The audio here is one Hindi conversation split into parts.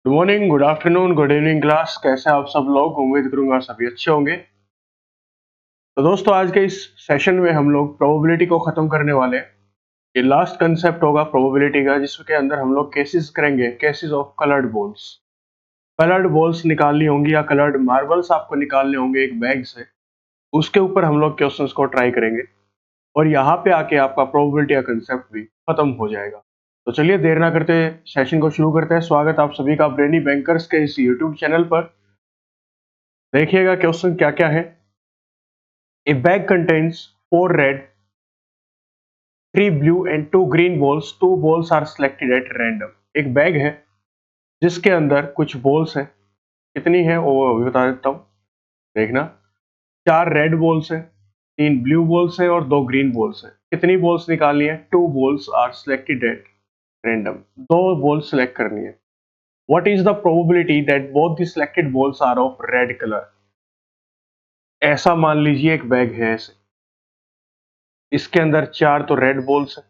Good morning, good afternoon, good evening class. कैसे हैं आप सब लोग? उम्मीद करूंगा सभी अच्छे होंगे। तो दोस्तों, आज के इस सेशन में हम लोग प्रोबेबिलिटी को खत्म करने वाले हैं। ये लास्ट कंसेप्ट होगा प्रोबेबिलिटी का, जिसके अंदर हम लोग केसेस करेंगे, cases of coloured balls. Coloured balls निकालनी होंगी या कलर्ड मार्बल्स आपको निकालने होंगे एक बैग से। उसके ऊपर हम लोग क्वेश्चंस को ट्राई करेंगे और यहाँ पे आके आपका प्रोबेबिलिटी का कंसेप्ट भी खत्म हो जाएगा। तो चलिए देर ना करते सेशन को शुरू करते हैं। स्वागत आप सभी का ब्रेनी बैंकर्स के इस यूट्यूब चैनल पर। देखिएगा क्वेश्चन क्या क्या है। A bag contains 4 red, 3 blue and 2 green balls. 2 balls are selected at random. एक बैग है जिसके अंदर कुछ बॉल्स हैं। कितनी है वो अभी बता देता हूँ, देखना। 4 रेड बॉल्स हैं, 3 ब्लू बॉल्स हैं और 2 ग्रीन बॉल्स हैं। कितनी बॉल्स निकालनी है? 2 balls are selected at random. 2 balls select करनी है। What is the probability that both the selected balls are of red color? ऐसा मान लीजिए एक बैग है ऐसे, इसके अंदर 4 तो रेड बॉल्स हैं,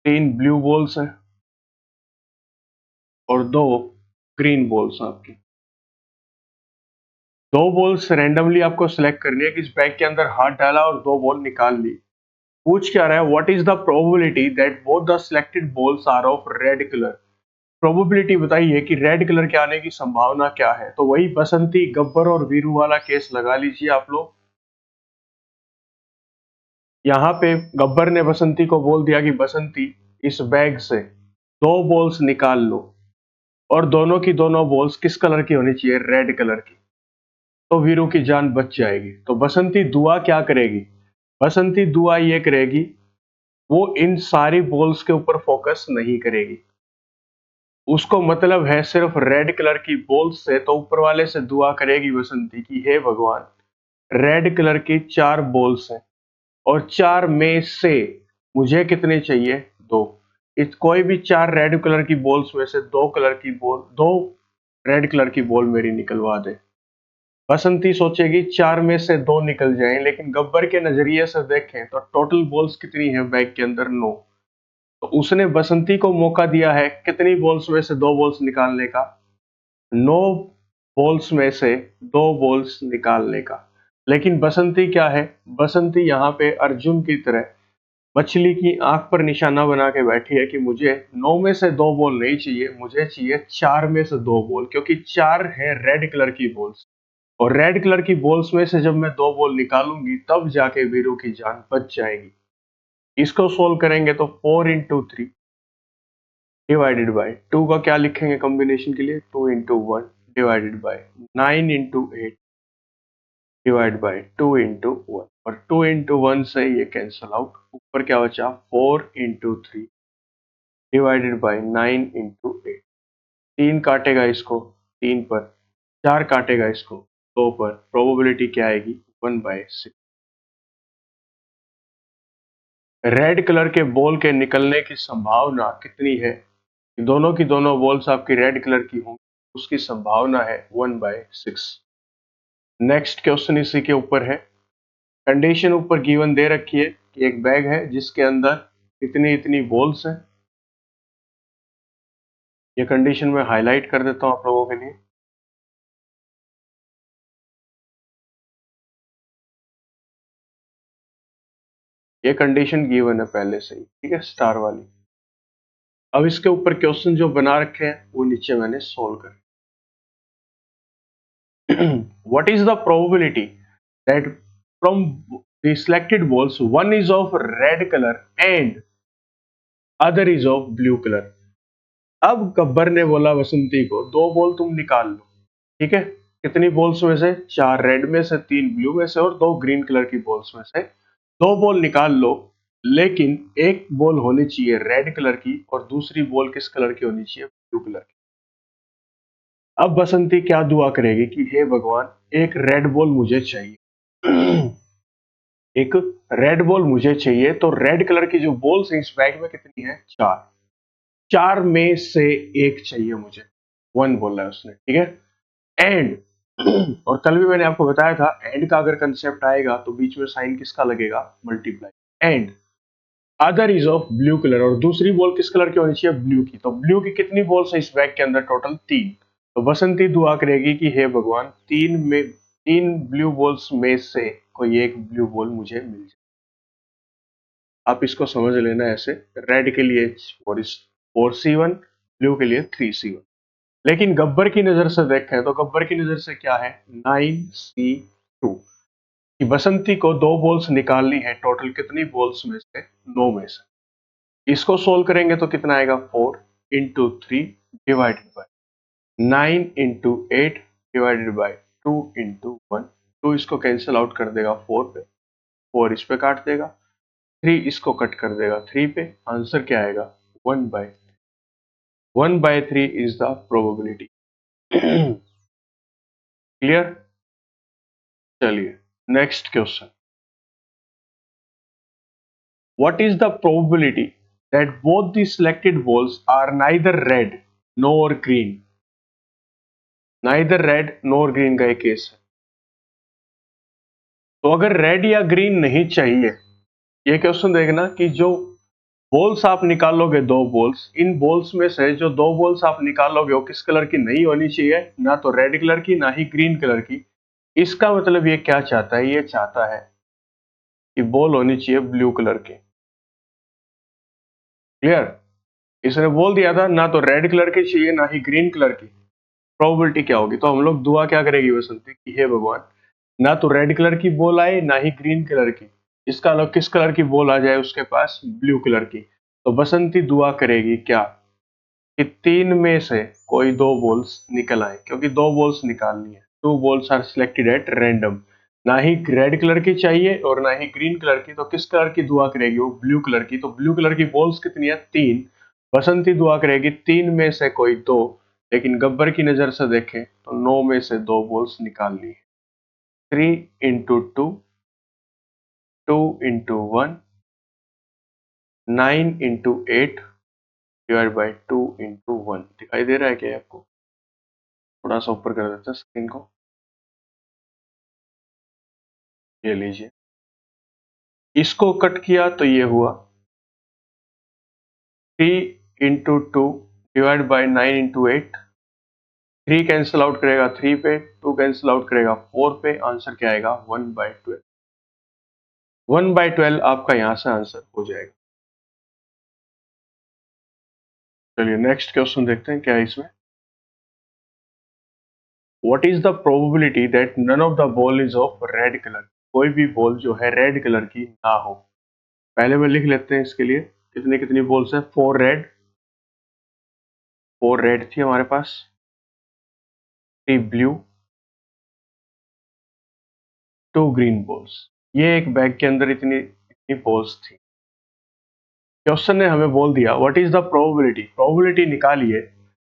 3 ब्लू बॉल्स हैं और 2 ग्रीन बॉल्स आपकी। 2 बॉल्स रैंडमली आपको सिलेक्ट करनी है कि इस बैग के अंदर हाथ डाला और 2 बॉल निकाल ली। पूछ क्या रहा है? What is the probability that both the selected balls are of red colour? Probability बताइए कि रेड कलर के आने की संभावना क्या है। तो वही बसंती, गब्बर और वीरू वाला केस लगा लीजिए आप लोग। यहाँ पे गब्बर ने बसंती को बोल दिया कि बसंती, इस बैग से 2 बॉल्स निकाल लो और दोनों की दोनों बॉल्स किस कलर की होनी चाहिए? रेड कलर की। तो वीरू की जान बच जाएगी। तो बसंती दुआ क्या करेगी? बसंती दुआ ये करेगी, वो इन सारी बॉल्स के ऊपर फोकस नहीं करेगी। उसको मतलब है सिर्फ रेड कलर की बॉल्स से। तो ऊपर वाले से दुआ करेगी बसंती की, हे भगवान, रेड कलर की 4 बॉल्स हैं और 4 में से मुझे कितने चाहिए? 2। इस कोई भी 4 रेड कलर की बॉल्स में से 2 रेड कलर की बॉल मेरी निकलवा दे। बसंती सोचेगी 4 में से 2 निकल जाएं, लेकिन गब्बर के नजरिए से देखें तो टोटल बॉल्स कितनी है बैग के अंदर? 9। तो उसने बसंती को मौका दिया है कितनी बॉल्स में से 2 बॉल्स निकालने का? 9 बॉल्स में से 2 बॉल्स निकालने का। लेकिन बसंती क्या है? बसंती यहाँ पे अर्जुन की तरह मछली की आंख पर निशाना बना के बैठी है कि मुझे 9 में से 2 बॉल नहीं चाहिए, मुझे चाहिए 4 में से 2 बॉल, क्योंकि 4 है रेड कलर की बॉल्स और रेड कलर की बॉल्स में से जब मैं 2 बॉल निकालूंगी तब जाके वीरू की जान बच जाएगी। इसको सोल्व करेंगे तो 4 into 3 डिवाइडेड बाई 2 का क्या लिखेंगे कॉम्बिनेशन के लिए? 2 into 1 divided by 9 into 8 divide by 2 into 1 और 2 into 1 से ये कैंसल आउट। ऊपर क्या बचा? 4 into 3 डिवाइडेड बाई 9 into 8। 3 काटेगा इसको 3 पर, 4 काटेगा इसको 2 पर। प्रोबेबिलिटी क्या आएगी? 1/6। रेड कलर के बॉल के निकलने की संभावना कितनी है? दोनों की दोनों बॉल्स आपकी रेड कलर की होंगी, उसकी संभावना है 1/6। नेक्स्ट क्वेश्चन इसी के ऊपर है। कंडीशन ऊपर गिवन दे रखी है कि एक बैग है जिसके अंदर इतनी इतनी बॉल्स हैं। ये कंडीशन मैं हाईलाइट कर देता हूं आप लोगों के लिए। ये कंडीशन गिवन है पहले से ही, ठीक है, स्टार वाली। अब इसके ऊपर क्वेश्चन जो बना रखे हैं वो नीचे मैंने सोल्व कर। What is the probability that from the selected balls one is of red color and other is of blue color? अब गब्बर ने बोला बसंती को 2 बॉल तुम निकाल लो, ठीक है। कितनी बॉल्स में से? 4 रेड में से, 3 ब्लू में से और 2 ग्रीन कलर की बॉल्स में से 2 बॉल निकाल लो, लेकिन एक बॉल होनी चाहिए रेड कलर की और दूसरी बॉल किस कलर की होनी चाहिए? ब्लू कलर की। अब बसंती क्या दुआ करेगी कि हे भगवान, एक रेड बॉल मुझे चाहिए। एक रेड बॉल मुझे चाहिए। तो रेड कलर की जो बॉल्स हैं इस बैग में कितनी है? 4। 4 में से एक चाहिए मुझे, 1 बोला है उसने, ठीक है। एंड और कल भी मैंने आपको बताया था एंड का अगर कंसेप्ट आएगा तो बीच में साइन किसका लगेगा? Multiply. And other is of blue colour, और दूसरी बॉल किस कलर की होनी चाहिए? ब्लू की। तो ब्लू की कितनी बॉल्स है इस बैग के अंदर? टोटल 3। तो बसंती दुआ करेगी कि हे भगवान, 3 ब्लू बॉल्स में से कोई एक ब्लू बॉल मुझे मिल जाए। आप इसको समझ लेना ऐसे, रेड के लिए 4C1, ब्लू के लिए 3C1। लेकिन गब्बर की नजर से देखें तो गब्बर की नजर से क्या है? 9C2, कि बसंती को 2 बॉल्स निकालनी है। टोटल कितनी बॉल्स में से? 9 में से। इसको सोल्व करेंगे तो कितना आएगा? 4 into 3 divided by 9 into 8 divided by 2 into 1। 2 इसको कैंसिल आउट कर देगा 4 पे, 4 इस पे काट देगा, 3 इसको कट कर देगा 3 पे। आंसर क्या आएगा? 1/3 इज द प्रोबेबिलिटी। क्लियर? चलिए next question. What is the probability that both the selected balls are neither red nor green? Neither red nor green का एक केस है। तो अगर रेड या ग्रीन नहीं चाहिए, ये क्वेश्चन देखना कि जो बॉल्स आप निकालोगे, 2 बॉल्स, इन बॉल्स में से जो 2 बॉल्स आप निकालोगे वो किस कलर की नहीं होनी चाहिए? ना तो रेड कलर की, ना ही ग्रीन कलर की। इसका मतलब ये क्या चाहता है? ये चाहता है कि बॉल होनी चाहिए ब्लू कलर की। क्लियर? इसने बोल दिया था ना तो रेड कलर की चाहिए ना ही ग्रीन कलर की। प्रोबेबिलिटी क्या होगी? तो हम लोग दुआ क्या करेगी बसंती कि हे भगवान, ना तो रेड कलर की बॉल आए ना ही ग्रीन कलर की। इसका अलग किस कलर की बॉल आ जाए उसके पास? ब्लू कलर की। तो बसंती दुआ करेगी क्या? कि 3 में से कोई 2 बॉल्स निकल आए, क्योंकि 2 बॉल्स निकालनी है। 2 balls are selected at random. ना ही रेड कलर की चाहिए और ना ही ग्रीन कलर की। तो किस कलर की दुआ करेगी वो? ब्लू कलर की। तो ब्लू कलर की बॉल्स कितनी है? 3। बसंती दुआ करेगी 3 में से कोई 2। लेकिन गब्बर की नजर से देखें तो 9 में से 2 बॉल्स निकालनी है। 3 into 2, 2 into 1, 9 into 8 divide by 2 into 1। दिखाई दे रहा है क्या आपको? थोड़ा सा ऊपर कर देते हैं स्क्रीन को। ये लीजिए, इसको कट किया तो ये हुआ 3 into 2 divide by 9 into 8। 3 cancel out करेगा 3 पे, 2 कैंसिल आउट करेगा 4 पे। आंसर क्या आएगा? 1/12। 1/12 आपका यहां से आंसर हो जाएगा। चलिए नेक्स्ट क्वेश्चन देखते हैं क्या है इसमें। What is the probability that none of the ball is of red colour? कोई भी बॉल जो है रेड कलर की ना हो। पहले में लिख लेते हैं इसके लिए कितनी कितनी बॉल्स है। 4 रेड, 4 रेड थी हमारे पास, 3 ब्लू, 2 ग्रीन बॉल्स। ये एक बैग के अंदर इतनी इतनी बॉल्स थी। क्वेश्चन ने हमें बोल दिया what is the probability, probability निकालिए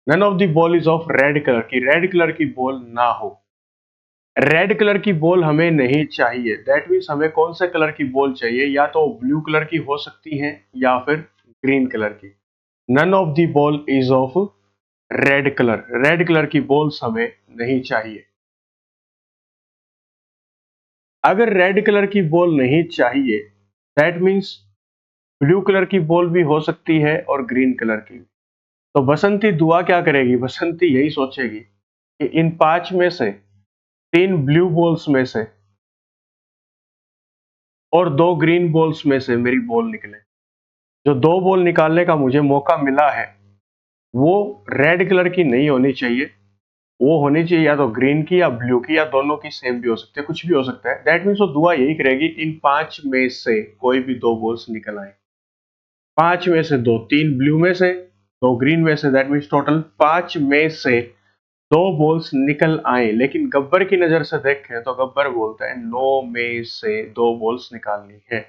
none of the ball is of red colour की, रेड कलर की बॉल ना हो। रेड कलर की बॉल हमें नहीं चाहिए, दैट मीन्स हमें कौन से कलर की बॉल चाहिए? या तो ब्लू कलर की हो सकती है या फिर ग्रीन कलर की। None of the ball is of red colour, red colour की बॉल्स हमें नहीं चाहिए। अगर रेड कलर की बॉल नहीं चाहिए, दैट मीन्स ब्लू कलर की बॉल भी हो सकती है और ग्रीन कलर की। तो बसंती दुआ क्या करेगी? बसंती यही सोचेगी कि इन 5 में से 3 ब्लू बॉल्स में से और 2 ग्रीन बॉल्स में से मेरी बॉल निकले। जो 2 बॉल निकालने का मुझे मौका मिला है वो रेड कलर की नहीं होनी चाहिए। वो होनी चाहिए या तो ग्रीन की या ब्लू की, या दोनों की सेम भी हो सकती है, कुछ भी हो सकता है। दैट मीन्स वो दुआ यही करेगी इन 5 में से कोई भी 2 बॉल्स निकल आए। 5 में से 2, 3 ब्लू में से 2 ग्रीन में से, दैट मीन्स टोटल 5 में से 2 बॉल्स निकल आए। लेकिन गब्बर की नजर से देखें तो गब्बर बोलता है 9 में से 2 बॉल्स निकालनी है।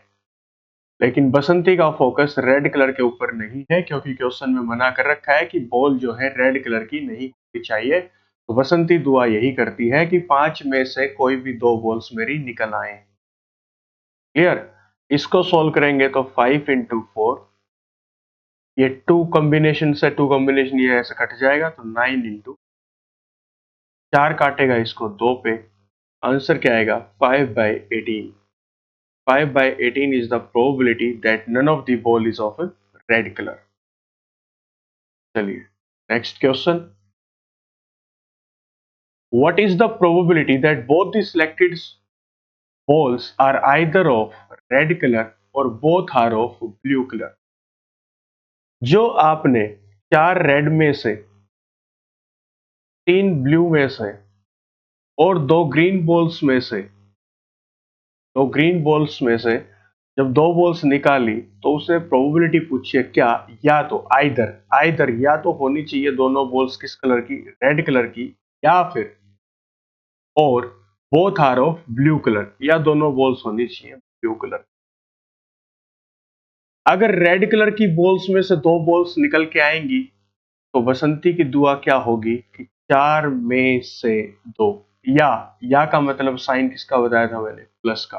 लेकिन बसंती का फोकस रेड कलर के ऊपर नहीं है, क्योंकि क्वेश्चन में मना कर रखा है कि बॉल जो है रेड कलर की नहीं होनी चाहिए। तो बसंती दुआ यही करती है कि 5 में से कोई भी 2 बॉल्स मेरी निकल आए। क्लियर? इसको सोल्व करेंगे तो 5 इंटू 4, ये 2 कॉम्बिनेशन से 2 कॉम्बिनेशन ये ऐसे कट जाएगा तो 9 इंटू 4 काटेगा इसको 2 पे। आंसर क्या आएगा? 5/18। 5/18 is the probability that none of the ball is of a red color. चलिए next question, what is the probability that both the selected balls are either of red color or both are of blue color? जो आपने 4 रेड में से 3 ब्लू में से और 2 ग्रीन बॉल्स में से जब 2 बॉल्स निकाली तो उसने प्रोबेबिलिटी पूछी है क्या, या तो आइदर या तो होनी चाहिए दोनों बॉल्स किस कलर की, रेड कलर की, या फिर और both are of blue colour, या दोनों बॉल्स होनी चाहिए ब्लू कलर। अगर रेड कलर की बॉल्स में से 2 बॉल्स निकल के आएंगी तो बसंती की दुआ क्या होगी कि 4 में से 2, या का मतलब साइन किसका बताया था मैंने, प्लस का।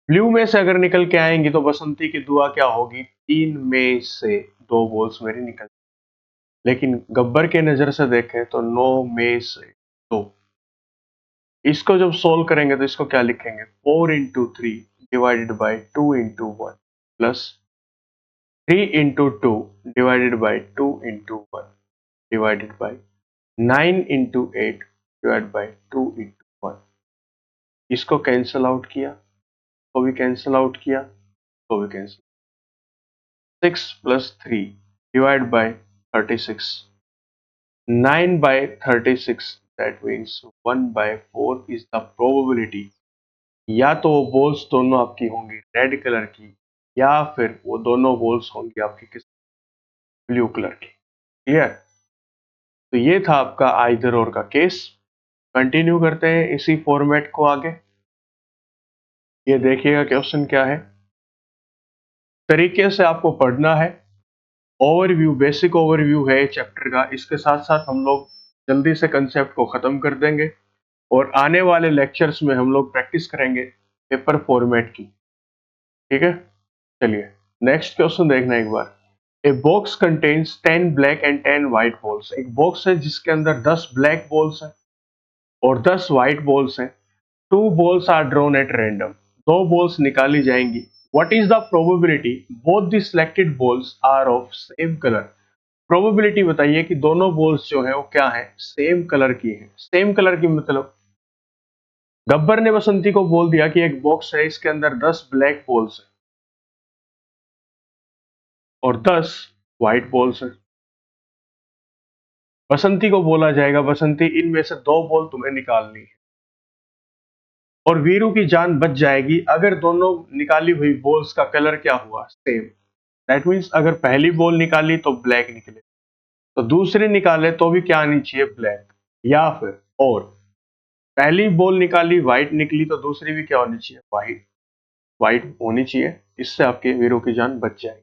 ब्लू में से अगर निकल के आएंगी तो बसंती की दुआ क्या होगी, 3 में से 2 बॉल्स मेरी निकल। लेकिन गब्बर के नजर से देखें तो 9 में से 2। इसको जब सोल्व करेंगे तो इसको क्या लिखेंगे, 4 into 3 divided by 2 into 1 plus 3 into 2 divided by 2 into 1 divided by 9 into 8 divided by 2 into 1। इसको कैंसिल आउट किया तो भी कैंसिल आउट किया तो भी cancel. 6 plus 3 divide by 36, 9 by 36, that means 1 by 4 is the probability। या तो वो बॉल्स दोनों आपकी होंगी रेड कलर की या फिर वो दोनों बॉल्स होंगी आपकी किस, ब्लू कलर की। क्लियर? तो ये था आपका आइदर और का केस। कंटिन्यू करते हैं इसी फॉर्मेट को आगे। ये देखिएगा क्वेश्चन क्या है, तरीके से आपको पढ़ना है। ओवरव्यू, बेसिक ओवरव्यू है चैप्टर का, इसके साथ साथ हम लोग जल्दी से कंसेप्ट को खत्म कर देंगे और आने वाले लेक्चर्स में हम लोग प्रैक्टिस करेंगे पेपर फॉर्मेट की। ठीक है, चलिए नेक्स्ट क्वेश्चन देखना एक बार। A box contains 10 black and 10 white balls. एक बॉक्स है जिसके अंदर 10 ब्लैक बॉल्स हैं और 10 व्हाइट बॉल्स हैं। 2 balls are drawn at random. 2 balls निकाली जाएंगी। What is the probability both the selected balls are of same colour. Probability बताइए कि दोनों बॉल्स जो है वो क्या है, सेम कलर की है। सेम कलर की मतलब गब्बर ने बसंती को बोल दिया कि एक बॉक्स है, इसके अंदर 10 ब्लैक बॉल्स है और 10 व्हाइट बॉल्स है। बसंती को बोला जाएगा, बसंती इनमें से 2 बॉल तुम्हें निकालनी है और वीरू की जान बच जाएगी अगर दोनों निकाली हुई बॉल्स का कलर क्या हुआ, सेम। दैट मीन्स अगर पहली बॉल निकाली तो ब्लैक निकले, तो दूसरी निकाले तो भी क्या आनी चाहिए, ब्लैक। या फिर और पहली बॉल निकाली व्हाइट निकली तो दूसरी भी क्या होनी चाहिए, व्हाइट। व्हाइट होनी चाहिए, इससे आपके वीरू की जान बच जाएगी।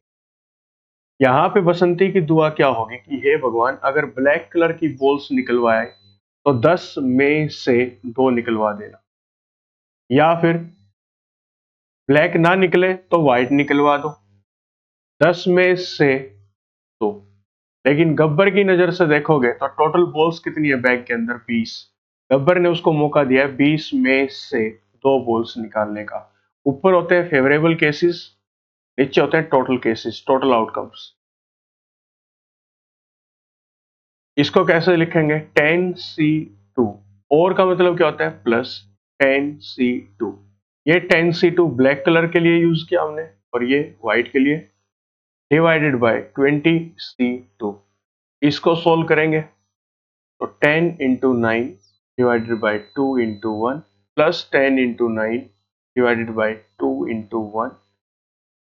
यहाँ पे बसंती की दुआ क्या होगी कि हे भगवान अगर ब्लैक कलर की बॉल्स निकलवाए तो 10 में से 2 निकलवा देना, या फिर ब्लैक ना निकले तो व्हाइट निकलवा दो, 10 में से 2। लेकिन गब्बर की नजर से देखोगे तो टोटल बॉल्स कितनी है बैग के अंदर, 20। गब्बर ने उसको मौका दिया है 20 में से 2 बॉल्स निकालने का। ऊपर होते हैं फेवरेबल केसेस, नीचे होते हैं टोटल केसेस, टोटल आउटकम्स। इसको कैसे लिखेंगे, 10C2। और का मतलब क्या होता है, प्लस 10C2। ये 10C2 ब्लैक कलर के लिए यूज किया हमने और ये व्हाइट के लिए, डिवाइडेड बाय 20C2। इसको सोल्व करेंगे तो 10 into 9 divided by 2 into 1 plus 10 into 9 divided by 2 into 1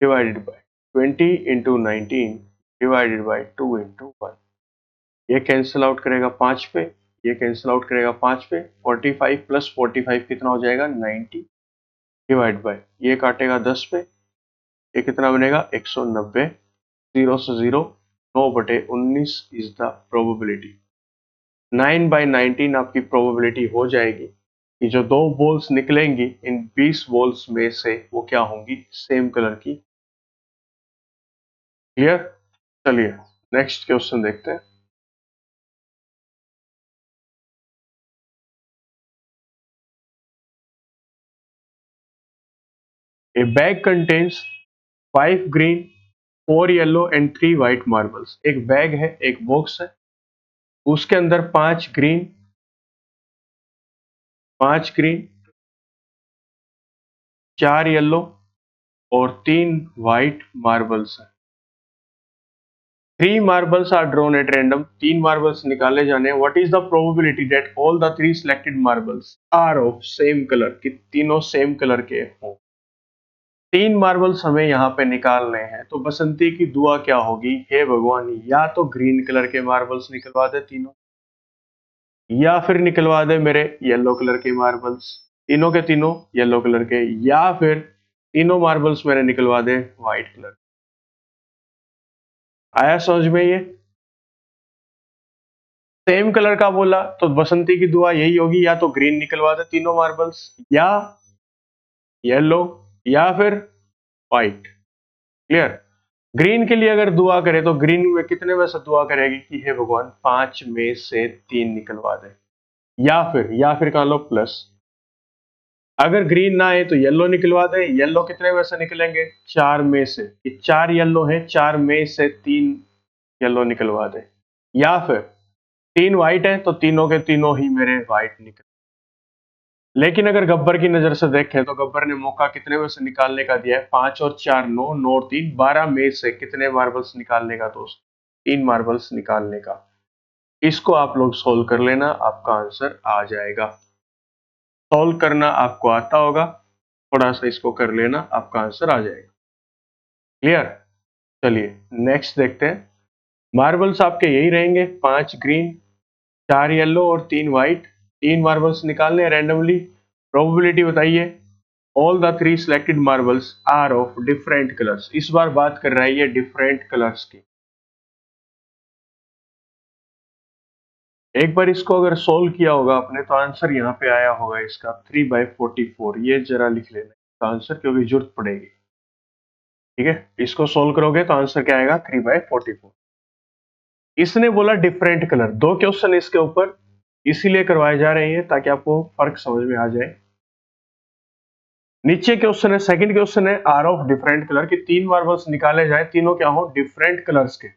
divided by 20 into 19 divided by 2 into 1। ये कैंसिल आउट करेगा 5 पे, ये कैंसिल आउट करेगा 5 पे। 45 प्लस 45 कितना हो जाएगा, 90 डिवाइड बाई ये काटेगा 10 पे, ये कितना बनेगा 190। 0 से 0, 9/19 इज द प्रोबेबिलिटी। 9/19 आपकी प्रोबेबिलिटी हो जाएगी कि जो 2 बॉल्स निकलेंगी इन 20 बॉल्स में से वो क्या होंगी, सेम कलर की। क्लियर? चलिए नेक्स्ट क्वेश्चन देखते हैं। ए bag contains 5 green 4 yellow and 3 white marbles. एक बैग है, एक बॉक्स है, उसके अंदर 5 ग्रीन 4 येलो और 3 व्हाइट मार्बल्स है। 3 marbles are drawn at random, 3 marbles निकाले जाने। What is the probability that all the 3 selected marbles are of same color, कि तीनों सेम कलर के हों। 3 मार्बल्स हमें यहाँ पे निकालने हैं, तो बसंती की दुआ क्या होगी? हे भगवान, या तो ग्रीन कलर के मार्बल्स निकलवा दे तीनों, या फिर निकलवा दे मेरे येलो कलर के मार्बल्स, तीनों के तीनों येलो कलर के, या फिर तीनों मार्बल्स मेरे निकलवा दे व्हाइट कलर। आया समझ में ये? सेम कलर का बोला तो बसंती की दुआ यही होगी, या तो ग्रीन निकलवा दे तीनों मार्बल्स, या येलो, या फिर व्हाइट। क्लियर? ग्रीन के लिए अगर दुआ करे तो ग्रीन में कितने में से दुआ करेगी कि हे भगवान 5 में से 3 निकलवा दे, या फिर कह लो प्लस। अगर ग्रीन ना आए तो येलो निकलवा दे, येलो कितने में से निकलेंगे? 4 में से, ये 4 येलो है, 4 में से 3 येलो निकलवा दे, या फिर 3 व्हाइट है तो तीनों के तीनों ही मेरे व्हाइट निकल। लेकिन अगर गब्बर की नजर से देखें तो गब्बर ने मौका कितने में से निकालने का दिया है? 5 और 4 9, 9 और 3 12 में से कितने मार्बल्स निकालने का दोस्त? 3 मार्बल्स निकालने का। इसको आप लोग सोल्व कर लेना, आपका आंसर आ जाएगा। सोल्व करना आपको आता होगा, थोड़ा सा इसको कर लेना, आपका आंसर आ जाएगा। क्लियर? चलिए नेक्स्ट देखते हैं। मार्बल्स आपके यही रहेंगे, 5 ग्रीन 4 येलो और 3 व्हाइट। 3 मार्बल्स निकालने रैंडमली। प्रोबेबिलिटी बताइए। All the 3 selected marbles are of different colours. इस बार बात कर रहा है ये डिफरेंट कलर्स की। एक बार इसको अगर सोल्व किया होगा आपने तो आंसर यहाँ पे आया होगा इसका 3/44। ये जरा लिख लेना इसका आंसर, क्योंकि जरूरत पड़ेगी। ठीक है, इसको सोल्व करोगे तो आंसर क्या आएगा? 3/44। इसने बोला डिफरेंट कलर, 2 क्वेश्चन इसके ऊपर इसीलिए करवाए जा रहे हैं ताकि आपको फर्क समझ में आ जाए। नीचे क्वेश्चन है, सेकंड क्वेश्चन है आर ऑफ डिफरेंट कलर की 3 मार्बल्स निकाले जाए, तीनों क्या हो? डिफरेंट कलर्स के।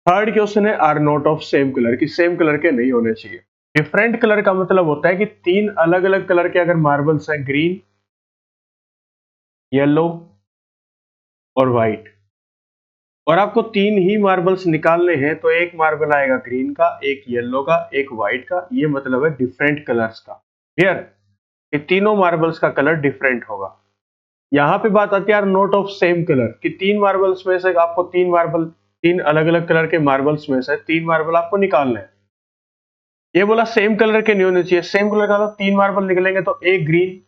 थर्ड क्वेश्चन है are not of same colour की, सेम कलर के नहीं होने चाहिए। डिफरेंट कलर का मतलब होता है कि 3 अलग अलग कलर के अगर मार्बल्स हैं, ग्रीन येलो और व्हाइट, और आपको 3 ही मार्बल्स निकालने हैं, तो एक मार्बल आएगा ग्रीन का, एक येलो का, एक व्हाइट का। ये मतलब है डिफरेंट कलर्स का। क्लियर? कि तीनों मार्बल्स का कलर डिफरेंट होगा। यहाँ पे बात आती है यार नोट ऑफ सेम कलर, कि 3 मार्बल्स में से आपको 3 अलग अलग कलर के मार्बल्स में से 3 मार्बल आपको निकालने हैं। ये बोला सेम कलर के नहीं होने चाहिए। सेम कलर का मतलब 3 मार्बल निकलेंगे तो एक ग्रीन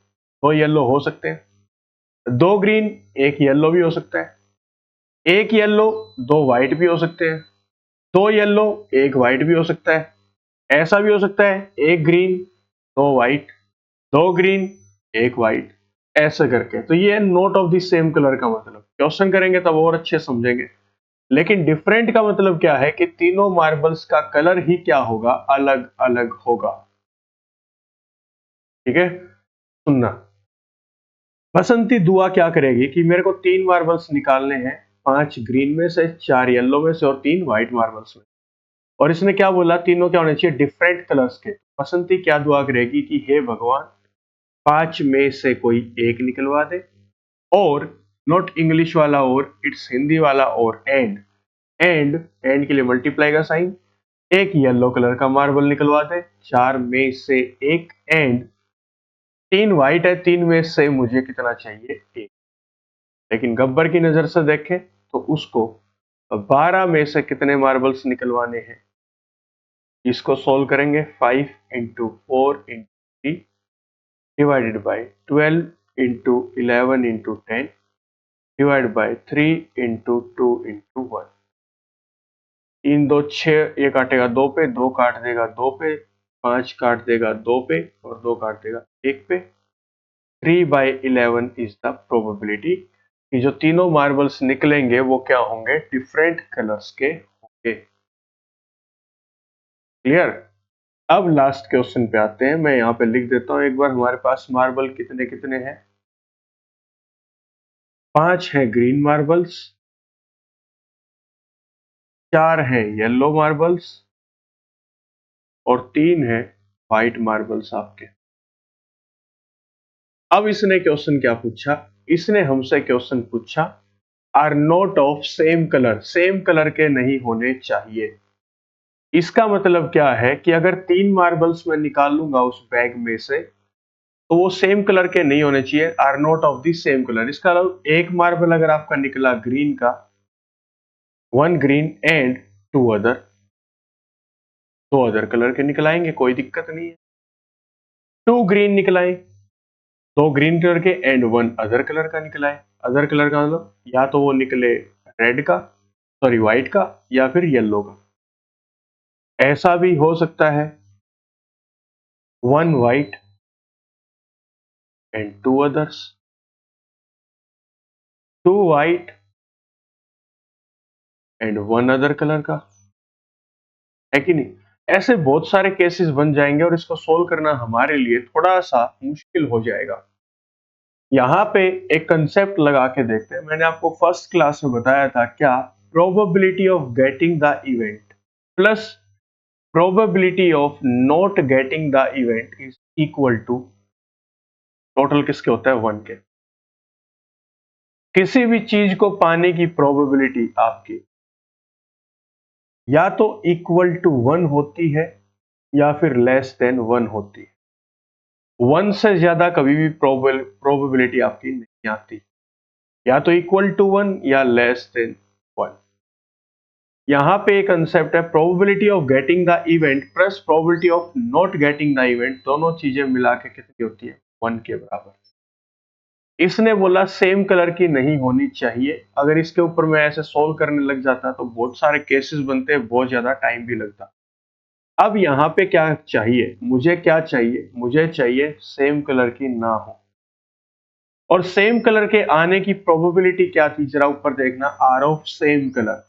2 येलो हो सकते हैं, 2 ग्रीन 1 येलो भी हो सकता है, 1 येलो 2 व्हाइट भी हो सकते हैं, 2 येलो 1 व्हाइट भी हो सकता है। ऐसा भी हो सकता है 1 ग्रीन 2 व्हाइट, 2 ग्रीन 1 व्हाइट, ऐसे करके। तो ये note of the same colour का मतलब। क्वेश्चन करेंगे तब और अच्छे समझेंगे। लेकिन डिफरेंट का मतलब क्या है? कि तीनों मार्बल्स का कलर ही क्या होगा? अलग अलग होगा। ठीक है, सुनना। बसंती दुआ क्या करेगी कि मेरे को 3 मार्बल्स निकालने हैं, 5 ग्रीन में से, 4 येलो में से और 3 व्हाइट मार्बल्स में। और इसने क्या बोला? तीनों क्या होने चाहिए? डिफरेंट कलर्स के। बसंती क्या दुआ करेगी कि हे भगवान 5 में से कोई एक निकलवा दे, और नॉट इंग्लिश वाला और, इट्स हिंदी वाला और, एंड के लिए मल्टीप्लाई का साइन। एक येलो कलर का मार्बल निकलवा दे, 4 में से एक, एंड 3 व्हाइट है, 3 में से मुझे कितना चाहिए? एक। लेकिन गब्बर की नजर से देखें तो उसको 12 में से कितने मार्बल्स निकलवाने हैं? इसको सोल्व करेंगे। 5 into 4 into 3 divided by 12 into 11 into 10 divide by 3 into 2 into 1। 3 2 6, ये काटेगा 2 पे, 2 काट देगा 2 पे, 5 काट देगा 2 पे, और 2 काट देगा 1 पे। 3/11 इज द प्रोबेबिलिटी कि जो तीनों मार्बल्स निकलेंगे वो क्या होंगे? डिफरेंट कलर्स के होंगे। क्लियर? अब लास्ट क्वेश्चन पे आते हैं। मैं यहाँ पे लिख देता हूँ एक बार हमारे पास मार्बल कितने कितने हैं। 5 है ग्रीन मार्बल्स, 4 है येलो मार्बल्स और 3 है व्हाइट मार्बल्स आपके। अब इसने क्वेश्चन क्या पूछा, इसने हमसे क्वेश्चन पूछा are not of same colour, same colour के नहीं होने चाहिए। इसका मतलब क्या है कि अगर 3 मार्बल्स मैं निकाल लूंगा उस बैग में से तो वो सेम कलर के नहीं होने चाहिए, are not of the same colour. इसका मतलब एक मार्बल अगर आपका निकला ग्रीन का, 1 green and 2 other, 2 other colour के निकलाएंगे, कोई दिक्कत नहीं है। 2 ग्रीन निकलाए, 2 ग्रीन कलर के एंड 1 अदर कलर का निकला है। अदर कलर का मतलब या तो वो निकले रेड का, सॉरी व्हाइट का, या फिर येलो का। ऐसा भी हो सकता है 1 white and 2 others, 2 white and 1 other colour का, है कि नहीं। ऐसे बहुत सारे केसेस बन जाएंगे और इसको सोल्व करना हमारे लिए थोड़ा सा मुश्किल हो जाएगा। यहाँ पे एक कंसेप्ट लगा के देखते हैं। मैंने आपको फर्स्ट क्लास में बताया था क्या, probability of getting the event plus probability of not getting the event is equal to total किसके होता है, 1 के। किसी भी चीज को पाने की प्रोबेबिलिटी आपकी या तो इक्वल टू 1 होती है या फिर लेस देन 1 होती है। 1 से ज्यादा कभी भी प्रोबेबिलिटी आपकी नहीं आती, या तो इक्वल टू 1 या लेस देन 1। यहाँ पे एक कंसेप्ट है probability of getting the event plus probability of not getting the event, दोनों चीजें मिला के कितनी होती है, 1 के बराबर। इसने बोला सेम कलर की नहीं होनी चाहिए। अगर इसके ऊपर मैं ऐसे सोल्व करने लग जाता तो बहुत सारे केसेस बनते हैं, बहुत ज्यादा टाइम भी लगता। अब यहाँ पे क्या चाहिए, मुझे क्या चाहिए, मुझे चाहिए सेम कलर की ना हो। और सेम कलर के आने की प्रोबेबिलिटी क्या थी, जरा ऊपर देखना, are of same colour.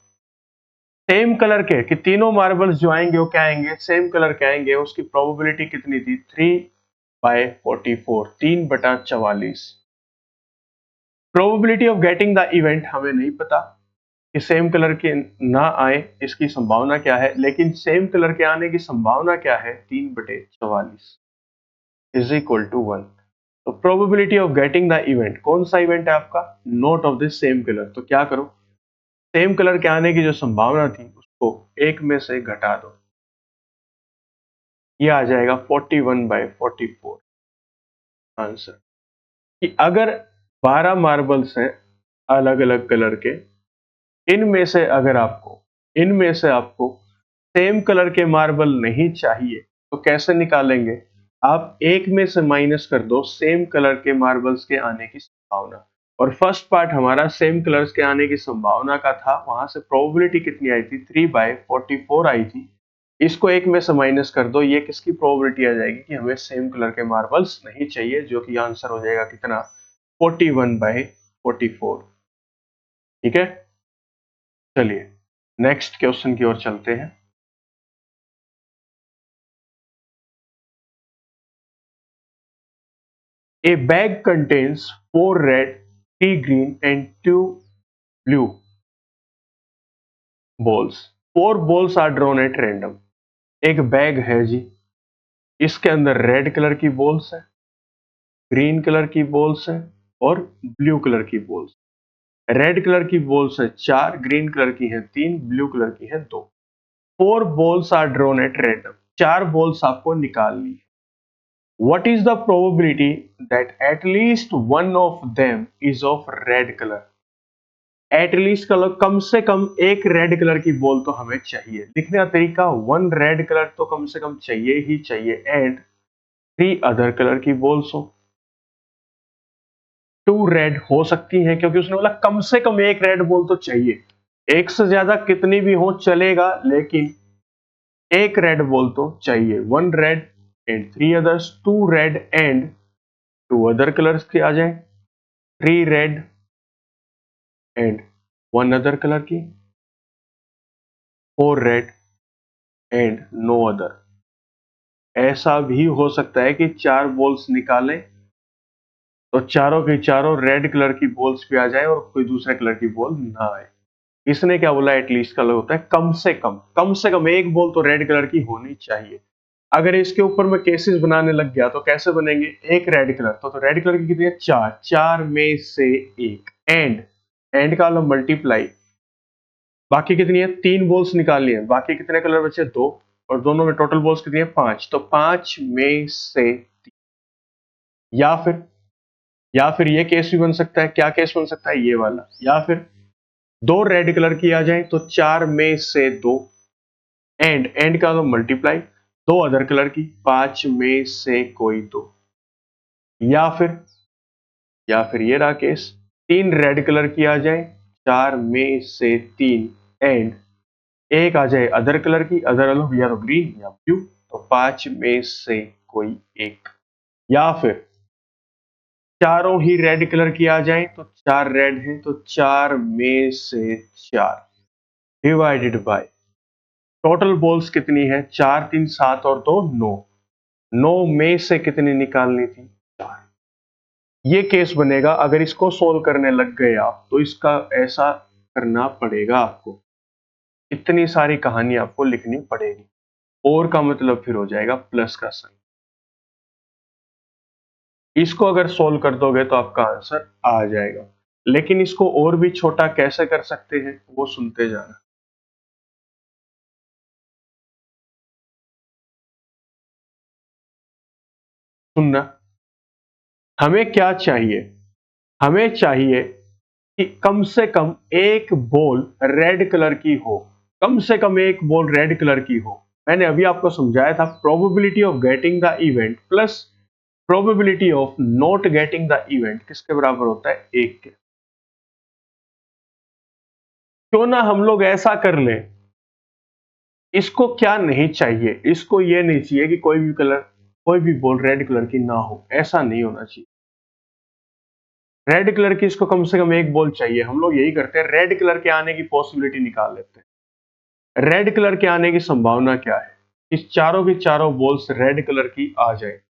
Same colour के कि तीनों मार्बल्स जो आएंगे वो क्या आएंगे, सेम कलर के आएंगे। उसकी प्रोबेबिलिटी कितनी थी, 3/44, 3/44। Probability of getting the event हमें नहीं पता कि सेम कलर के ना आए, इसकी संभावना क्या है, लेकिन सेम कलर के आने की संभावना क्या है, 3/44 इज इक्वल टू 1। तो probability of getting the event, कौन सा इवेंट है आपका, not of this same colour. तो क्या करो, सेम कलर के आने की जो संभावना थी उसको 1 में से घटा दो, ये आ जाएगा 41/44 आंसर। कि अगर 12 मार्बल्स हैं अलग अलग कलर के, इनमें से आपको सेम कलर के मार्बल नहीं चाहिए, तो कैसे निकालेंगे, आप एक में से माइनस कर दो सेम कलर के मार्बल्स के आने की संभावना। और फर्स्ट पार्ट हमारा सेम कलर्स के आने की संभावना का था, वहां से प्रोबेबिलिटी कितनी आई थी, 3/44 आई थी। इसको एक में से माइनस कर दो, ये किसकी प्रोबेबिलिटी आ जाएगी कि हमें सेम कलर के मार्बल्स नहीं चाहिए, जो कि आंसर हो जाएगा कितना, 41/44। ठीक है, चलिए नेक्स्ट क्वेश्चन की ओर चलते हैं। A bag contains 4 red, 3 green and 2 blue balls. 4 balls are drawn at random. एक बैग है जी, इसके अंदर रेड कलर की बॉल्स है, ग्रीन कलर की बॉल्स है और ब्लू कलर की बॉल्स। रेड कलर की बॉल्स है 4, ग्रीन कलर की है 3, ब्लू कलर की है 2। 4 balls are drawn at random. 4 balls आपको निकालनी है। What is the probability that at least one of them is of red color? At least colour, कम से कम एक रेड कलर की बॉल तो हमें चाहिए। लिखने का तरीका, 1 रेड कलर तो कम से कम चाहिए ही चाहिए एंड 3 अदर कलर की बॉल्स हो। 2 रेड हो सकती हैं क्योंकि उसने बोला कम से कम एक रेड बॉल तो चाहिए। एक से ज्यादा कितनी भी हो चलेगा, लेकिन एक रेड बॉल तो चाहिए। 1 red and 3 others, 2 red and 2 other colours की आ जाए, 3 रेड एंड 1 अदर कलर की, 4 रेड एंड नो अदर। ऐसा भी हो सकता है कि 4 बॉल्स निकालें तो चारों की चारों रेड कलर की बॉल्स भी आ जाए और कोई दूसरे कलर की बॉल ना आए। इसने क्या बोला, एटलीस्ट कलर होता है कम से कम एक बॉल तो रेड कलर की होनी चाहिए। अगर इसके ऊपर मैं केसेस बनाने लग गया तो कैसे बनेंगे, एक रेड कलर तो रेड कलर की कितनी है, चार, चार में से एक, एंड का मतलब मल्टीप्लाई, बाकी कितनी है, तीन बॉल्स निकालनी है, बाकी कितने कलर बचे, दो, और दोनों में टोटल बॉल्स कितनी है, पांच, तो पांच में से या फिर ये केस भी बन सकता है, क्या केस बन सकता है, ये वाला, या फिर दो रेड कलर की आ जाए तो चार में से दो, एंड का तो मल्टीप्लाई, दो अदर कलर की, पांच में से कोई दो, या फिर ये रहा केस, तीन रेड कलर की आ जाए, चार में से तीन, एंड एक आ जाए अदर कलर की, अदर अलग या तो ग्रीन या ब्लू, तो पांच में से कोई एक, या फिर चारों ही रेड कलर की आ जाए तो चार रेड है तो चार में से चार डिवाइडेड बाय टोटल बॉल्स कितनी है, चार, तीन, सात और दो, नौ, नौ में से कितनी निकालनी थी, चार। ये केस बनेगा। अगर इसको सोल्व करने लग गए आप तो इसका ऐसा करना पड़ेगा आपको, इतनी सारी कहानी आपको लिखनी पड़ेगी, और का मतलब फिर हो जाएगा प्लस का साइन। इसको अगर सोल्व कर दोगे तो आपका आंसर आ जाएगा, लेकिन इसको और भी छोटा कैसे कर सकते हैं वो सुनते जाना। सुनना, हमें क्या चाहिए, हमें चाहिए कि कम से कम एक बॉल रेड कलर की हो, कम से कम एक बॉल रेड कलर की हो। मैंने अभी आपको समझाया था probability of getting the event plus probability of not getting the event किसके बराबर होता है, एक के। क्यों ना हम लोग ऐसा कर लें, इसको क्या नहीं चाहिए, इसको ये नहीं चाहिए कि कोई भी बॉल रेड कलर की ना हो, ऐसा नहीं होना चाहिए। रेड कलर की इसको कम से कम एक बॉल चाहिए। हम लोग यही करते हैं, रेड कलर के आने की पॉसिबिलिटी निकाल लेते हैं। रेड कलर के आने की संभावना क्या है, इस चारों की चारों बॉल्स रेड कलर की आ जाए,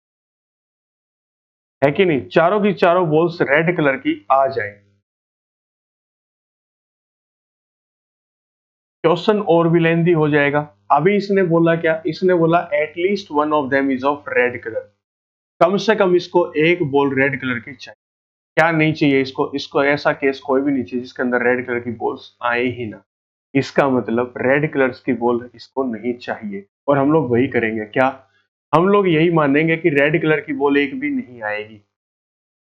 है कि नहीं, चारों की चारों बॉल्स रेड कलर की आ जाए। क्वेश्चन और भी लेंदी हो जाएगा। अभी इसने बोला क्या, इसने बोला at least one of them is of red colour, कम से कम इसको एक बॉल रेड कलर की चाहिए। क्या नहीं चाहिए इसको, इसको ऐसा केस कोई भी नहीं चाहिए जिसके अंदर रेड कलर की बॉल्स आए ही ना। इसका मतलब रेड कलर्स की बॉल इसको नहीं चाहिए, और हम लोग वही करेंगे, क्या, हम लोग यही मानेंगे कि रेड कलर की बॉल एक भी नहीं आएगी।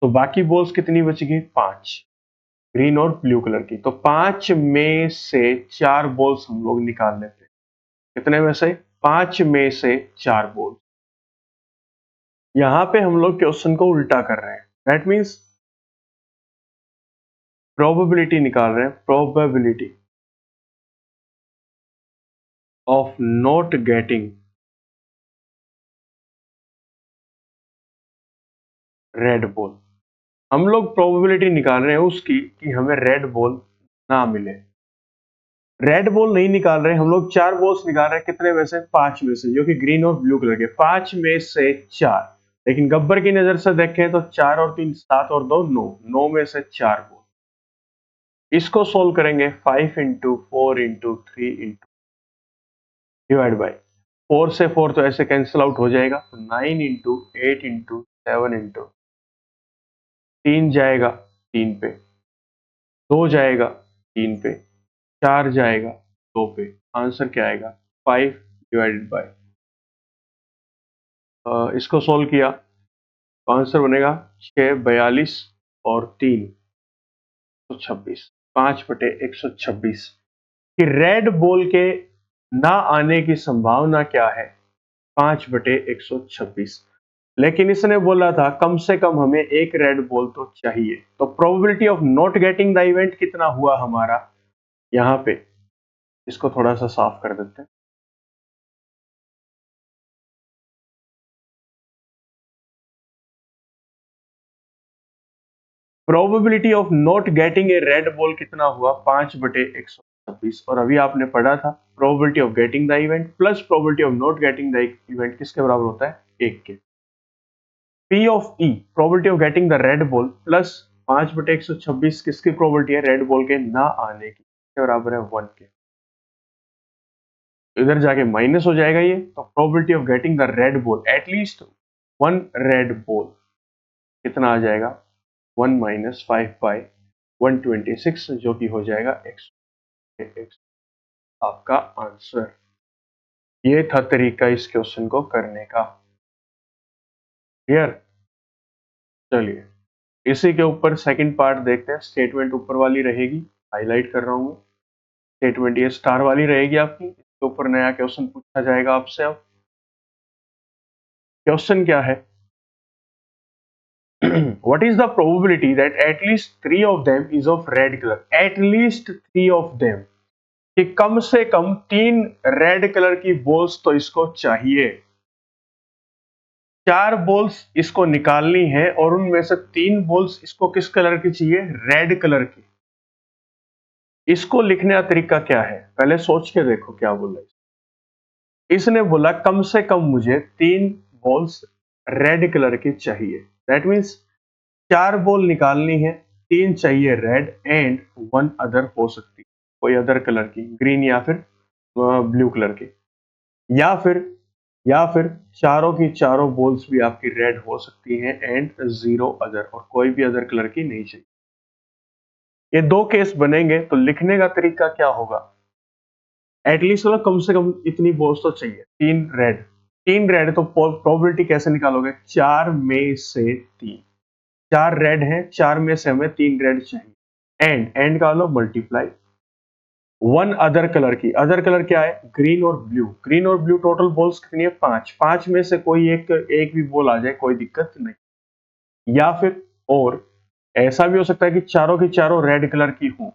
तो बाकी बॉल्स कितनी बचेगी, पांच, ग्रीन और ब्लू कलर की, तो पांच में से चार बॉल्स हम लोग निकाल लेते हैं। कितने में से, पांच में से चार बॉल। यहां पे हम लोग क्वेश्चन को उल्टा कर रहे हैं, दैट मीन्स प्रोबेबिलिटी निकाल रहे हैं, probability of not getting red ball. हम लोग प्रोबेबिलिटी निकाल रहे हैं उसकी कि हमें रेड बॉल ना मिले। रेड बॉल नहीं निकाल रहे हम लोग, चार बॉल्स निकाल रहे हैं, कितने में से, पांच में से, जो कि ग्रीन और ब्लू कलर के, पांच में से चार। लेकिन गब्बर की नजर से देखें तो चार और तीन, सात और दो, नौ, नौ में से चार बॉल। इसको सोल्व करेंगे, five into four into three into divide by, four से फोर तो ऐसे कैंसिल आउट हो जाएगा, तो nine into eight into seven into, तीन जाएगा तीन पे, दो जाएगा तीन पे, चार जाएगा दो पे, आंसर क्या आएगा, फाइव डिवाइडेड बाई, इसको सोल्व किया तो आंसर बनेगा छः, बयालीस और तीन, 126, पांच बटे 126 कि रेड बॉल के ना आने की संभावना क्या है, पांच बटे 126। लेकिन इसने बोला था कम से कम हमें एक रेड बॉल तो चाहिए, तो probability of not getting the event कितना हुआ हमारा, यहां पे इसको थोड़ा सा साफ कर देते हैं। Probability of not getting a red ball कितना हुआ, पांच बटे 126, और अभी आपने पढ़ा था probability of getting the event plus probability of not getting the event किसके बराबर होता है, एक के। P of E probability of getting the red ball plus 5/126 किसकी प्रोबेबिलिटी है रेड बॉल के ना आने की, बराबर है 1 के। इधर जाके माइनस हो जाएगा ये, तो probability of getting the red ball at least 1 red ball कितना आ जाएगा 1 माइनस 5/126 जो कि हो जाएगा x आपका आंसर। ये था तरीका इस क्वेश्चन को करने का। क्लियर? चलिए इसी के ऊपर सेकंड पार्ट देखते हैं। स्टेटमेंट ऊपर वाली रहेगी, हाईलाइट कर रहा हूं। स्टेटमेंट ये स्टार वाली रहेगी आपकी, इसके ऊपर नया क्वेश्चन पूछा जाएगा आपसे। अब क्वेश्चन क्या है? What is the probability that at least 3 of them is of red color? At least 3 of them, कि कम से कम 3 रेड कलर की बॉल्स तो इसको चाहिए। 4 बॉल्स इसको निकालनी है और उनमें से 3 बॉल्स इसको किस कलर की चाहिए? रेड कलर की। इसको लिखने का तरीका क्या है? पहले सोच के देखो क्या बोला। इसने बोला कम से कम मुझे 3 बॉल्स रेड कलर की चाहिए। दैट मीन्स 4 बॉल निकालनी है, 3 चाहिए रेड एंड 1 अदर हो सकती, कोई अदर कलर की, ग्रीन या फिर ब्लू कलर की, या फिर चारों की चारों बॉल्स भी आपकी रेड हो सकती हैं एंड 0 अदर, और कोई भी अदर कलर की नहीं चाहिए। ये 2 केस बनेंगे, तो लिखने का तरीका क्या होगा? एटलीस्ट मतलब कम से कम इतनी बॉल्स तो चाहिए, 3 रेड तो प्रोबेबिलिटी कैसे निकालोगे? 4 में से 3, 4 रेड हैं, 4 में से हमें 3 रेड चाहिए एंड का लो मल्टीप्लाई 1 अदर कलर की। अदर कलर क्या है? ग्रीन और ब्लू। ग्रीन और ब्लू टोटल बॉल्स कितनी है? 5। 5 में से कोई एक भी बॉल आ जाए, कोई दिक्कत नहीं। या फिर और ऐसा भी हो सकता है कि चारों की चारों रेड कलर की हो,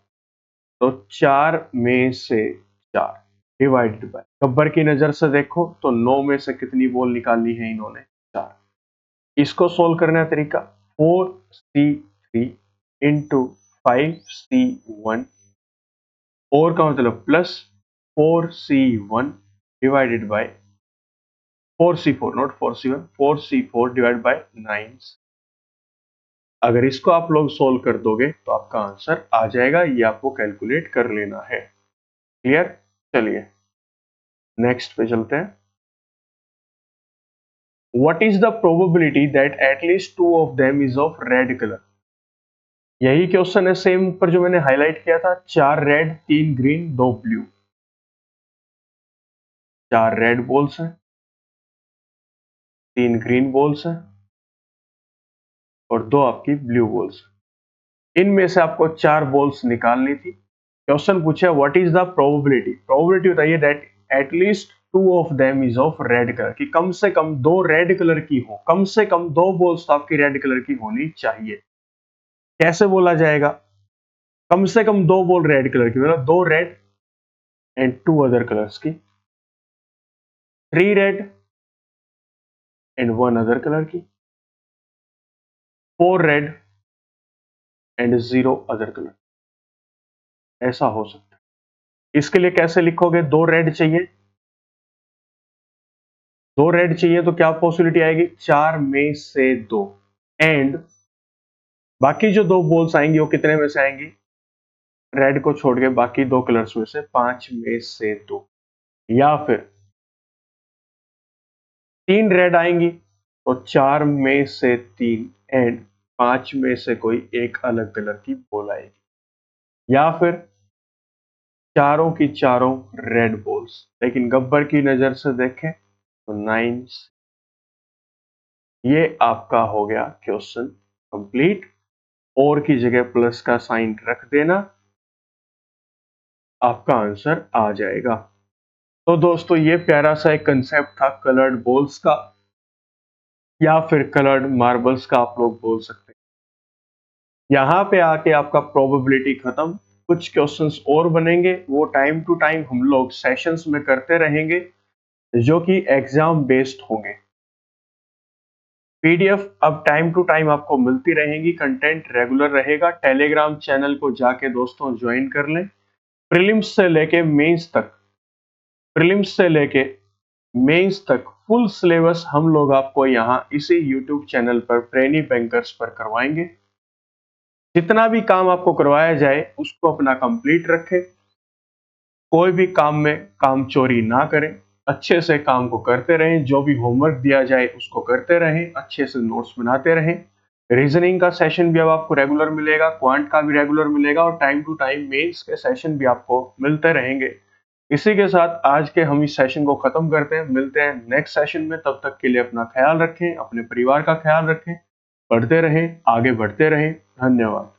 तो 4 में से 4 डिवाइडेड बाय, गब्बर की नजर से देखो तो 9 में से कितनी बॉल निकालनी है इन्होंने? 4। इसको सोल्व करने का तरीका 4c3 इंटू 5c1 और का मतलब plus 4c1 divided by 4c4, not 4c1, 4c4 divided by 9। अगर इसको आप लोग सोल्व कर दोगे तो आपका आंसर आ जाएगा, ये आपको कैलकुलेट कर लेना है। क्लियर? चलिए नेक्स्ट पे चलते हैं। What is the probability that at least 2 of them is of red color? यही क्वेश्चन है सेम पर जो मैंने हाईलाइट किया था। 4 red, 3 green, 2 blue. 4 red balls हैं, 3 ग्रीन बॉल्स हैं और 2 आपकी ब्लू बॉल्स। इनमें से आपको 4 बॉल्स निकालनी थी। क्वेश्चन पूछा what is the probability? Probability बताइए that at least 2 of them is of red colour, कि कम से कम 2 रेड कलर की हो। कम से कम 2 बॉल्स तो आपकी रेड कलर की होनी चाहिए। कैसे बोला जाएगा? कम से कम 2 बॉल रेड कलर की, मतलब 2 रेड एंड 2 अदर कलर्स की, 3 रेड एंड 1 अदर कलर की, 4 रेड एंड 0 अदर कलर। ऐसा हो सकता है। इसके लिए कैसे लिखोगे? 2 रेड चाहिए, 2 रेड चाहिए तो क्या पॉसिबिलिटी आएगी? 4 में से 2 एंड बाकी जो 2 बॉल्स आएंगी वो कितने में से आएंगी? रेड को छोड़ के बाकी 2 कलर्स में से 5 में से 2। या फिर 3 रेड आएंगी तो 4 में से 3 एंड 5 में से कोई एक अलग कलर की बॉल आएगी। या फिर चारों की चारों रेड बॉल्स। लेकिन गब्बर की नजर से देखें तो 9। ये आपका हो गया क्वेश्चन कंप्लीट। और की जगह प्लस का साइन रख देना, आपका आंसर आ जाएगा। तो दोस्तों ये प्यारा सा एक कंसेप्ट था कलर्ड बॉल्स का, या फिर कलर्ड मार्बल्स का आप लोग बोल सकते हैं। यहाँ पे आके आपका प्रोबेबिलिटी खत्म। कुछ क्वेश्चंस और बनेंगे, वो टाइम टू टाइम हम लोग सेशंस में करते रहेंगे, जो कि एग्जाम बेस्ड होंगे। पीडीएफ अब टाइम टू टाइम आपको मिलती रहेंगी, कंटेंट रेगुलर रहेगा। टेलीग्राम चैनल को जाके दोस्तों ज्वाइन कर लें। प्रीलिम्स से लेके मेंस तक, प्रीलिम्स से लेके मेंस तक फुल सिलेबस हम लोग आपको यहाँ इसी यूट्यूब चैनल पर ट्रेनी बैंकर्स पर करवाएंगे। जितना भी काम आपको करवाया जाए उसको अपना कंप्लीट रखें, कोई भी काम में काम चोरी ना करें, अच्छे से काम को करते रहें, जो भी होमवर्क दिया जाए उसको करते रहें, अच्छे से नोट्स बनाते रहें। रीजनिंग का सेशन भी अब आपको रेगुलर मिलेगा, क्वांट का भी रेगुलर मिलेगा और टाइम टू टाइम मेंस के सेशन भी आपको मिलते रहेंगे। इसी के साथ आज के हम इस सेशन को खत्म करते हैं, मिलते हैं नेक्स्ट सेशन में। तब तक के लिए अपना ख्याल रखें, अपने परिवार का ख्याल रखें, पढ़ते रहें, आगे बढ़ते रहें। धन्यवाद।